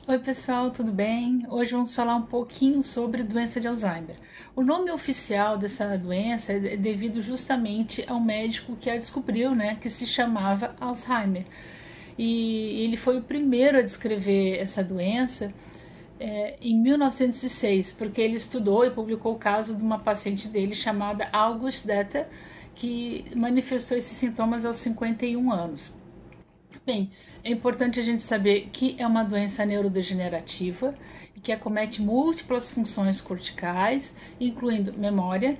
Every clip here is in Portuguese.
Oi pessoal, tudo bem? Hoje vamos falar um pouquinho sobre doença de Alzheimer. O nome oficial dessa doença é devido justamente ao médico que a descobriu, né, que se chamava Alzheimer. E ele foi o primeiro a descrever essa doença em 1906, porque ele estudou e publicou o caso de uma paciente dele chamada August Detter, que manifestou esses sintomas aos 51 anos. Bem, é importante a gente saber que é uma doença neurodegenerativa e que acomete múltiplas funções corticais, incluindo memória,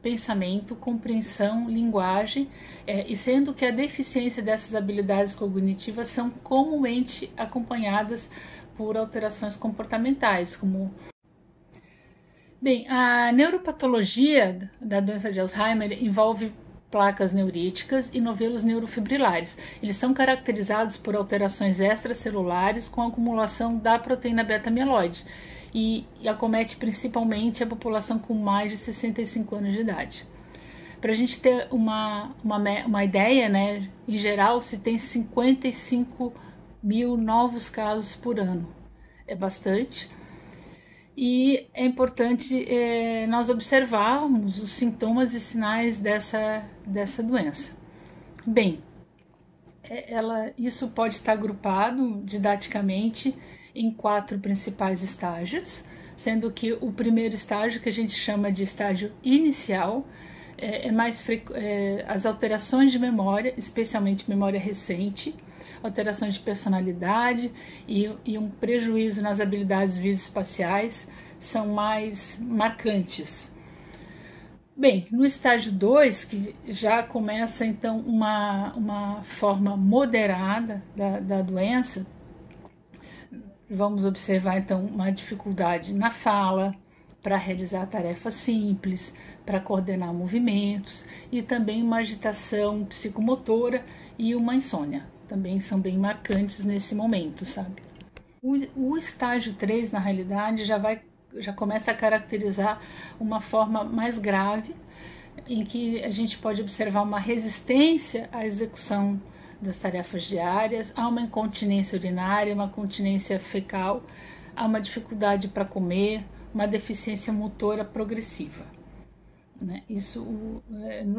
pensamento, compreensão, linguagem, e sendo que a deficiência dessas habilidades cognitivas são comumente acompanhadas por alterações comportamentais, como bem, a neuropatologia da doença de Alzheimer envolve placas neuríticas e novelos neurofibrilares. Eles são caracterizados por alterações extracelulares com acumulação da proteína beta-amiloide e acomete principalmente a população com mais de 65 anos de idade. Para a gente ter uma ideia, né, em geral se tem 55 mil novos casos por ano. É bastante. E é importante nós observarmos os sintomas e sinais dessa doença. Bem, isso pode estar agrupado didaticamente em 4 principais estágios, sendo que o primeiro estágio, que a gente chama de estágio inicial, as alterações de memória, especialmente memória recente, alterações de personalidade e um prejuízo nas habilidades visoespaciais são mais marcantes. Bem, no estágio 2, que já começa então uma forma moderada da doença, vamos observar então uma dificuldade na fala, para realizar tarefas simples, para coordenar movimentos e também uma agitação psicomotora e uma insônia. Também são bem marcantes nesse momento, sabe? O estágio 3, na realidade, já começa a caracterizar uma forma mais grave, em que a gente pode observar uma resistência à execução das tarefas diárias, há uma incontinência urinária, uma continência fecal, há uma dificuldade para comer, uma deficiência motora progressiva, né? Isso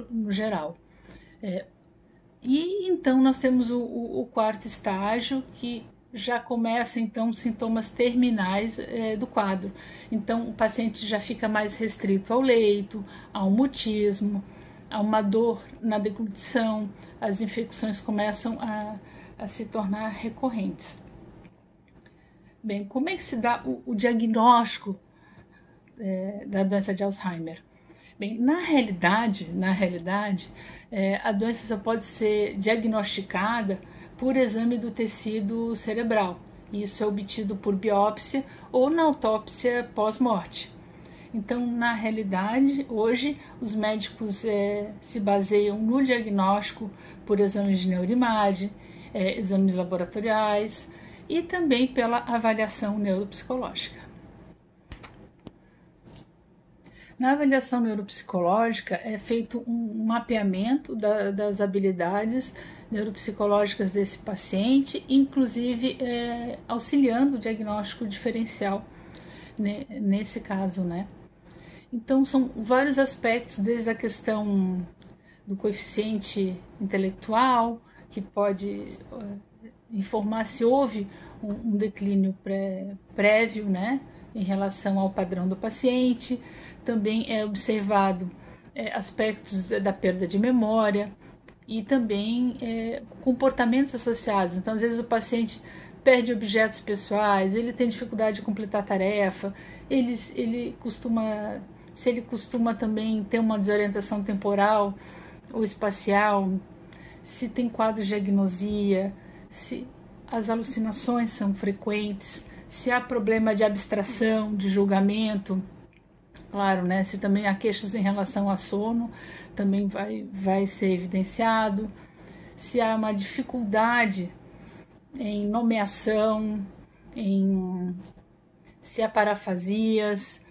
no geral. E então nós temos o quarto estágio, que já começa então sintomas terminais do quadro. Então o paciente já fica mais restrito ao leito, ao mutismo, a uma dor na deglutição, as infecções começam a se tornar recorrentes. Bem, como é que se dá o diagnóstico da doença de Alzheimer? Bem, na realidade, a doença só pode ser diagnosticada por exame do tecido cerebral. Isso é obtido por biópsia ou na autópsia pós-morte. Então, na realidade, hoje os médicos se baseiam no diagnóstico por exames de neuroimagem, exames laboratoriais e também pela avaliação neuropsicológica. Na avaliação neuropsicológica é feito um mapeamento das habilidades neuropsicológicas desse paciente, inclusive auxiliando o diagnóstico diferencial nesse caso, né? Então são vários aspectos, desde a questão do coeficiente intelectual, que pode informar se houve um declínio prévio, né, em relação ao padrão do paciente. Também é observado aspectos da perda de memória e também comportamentos associados. Então, às vezes o paciente perde objetos pessoais, ele tem dificuldade de completar a tarefa, ele costuma também ter uma desorientação temporal ou espacial, se tem quadros de agnosia, se as alucinações são frequentes, se há problema de abstração, de julgamento, claro, né? Se também há queixas em relação a sono, também vai ser evidenciado. Se há uma dificuldade em nomeação, se há parafasias,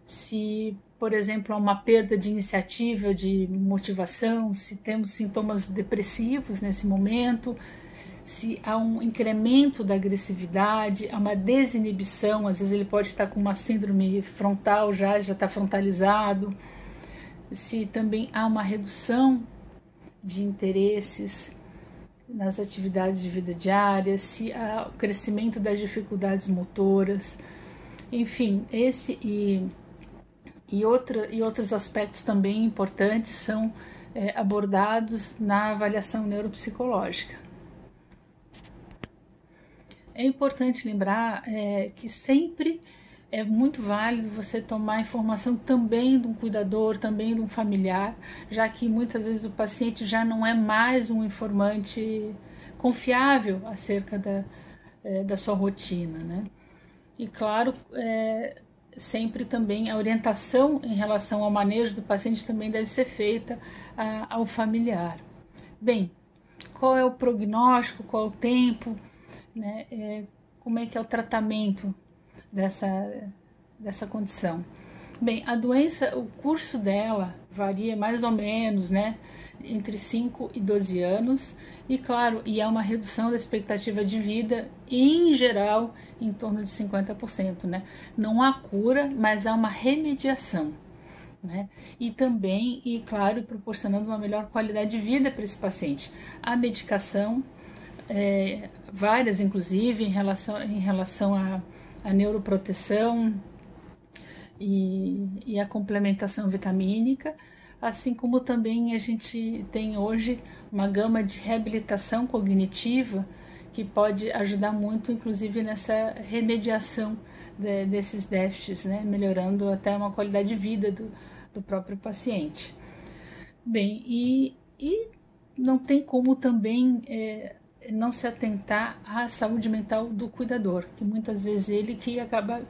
se, por exemplo, há uma perda de iniciativa, de motivação, se temos sintomas depressivos nesse momento, se há um incremento da agressividade, há uma desinibição, às vezes ele pode estar com uma síndrome frontal, já está frontalizado, se também há uma redução de interesses nas atividades de vida diária, se há o crescimento das dificuldades motoras, enfim, esse e outros aspectos também importantes são abordados na avaliação neuropsicológica. É importante lembrar que sempre é muito válido você tomar informação também de um cuidador, também de um familiar, já que muitas vezes o paciente já não é mais um informante confiável acerca da sua rotina, né? E claro, sempre também a orientação em relação ao manejo do paciente também deve ser feita ao familiar. Bem, qual é o prognóstico, qual é o tempo, né? Como é que é o tratamento dessa condição? Bem, a doença, o curso dela varia mais ou menos, né, entre 5 e 12 anos, e claro, há uma redução da expectativa de vida, em geral, em torno de 50%, né? Não há cura, mas há uma remediação, né? E também, e claro, proporcionando uma melhor qualidade de vida para esse paciente. A medicação, várias inclusive, em relação à neuroproteção e a complementação vitamínica, assim como também a gente tem hoje uma gama de reabilitação cognitiva que pode ajudar muito, inclusive nessa remediação desses déficits, né? Melhorando até uma qualidade de vida do próprio paciente. Bem, e não tem como também não se atentar à saúde mental do cuidador, que muitas vezes ele que acaba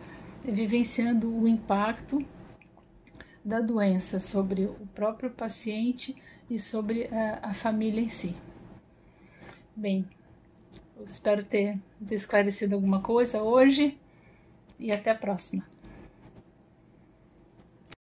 vivenciando o impacto da doença sobre o próprio paciente e sobre a família em si. Bem, eu espero ter esclarecido alguma coisa hoje e até a próxima.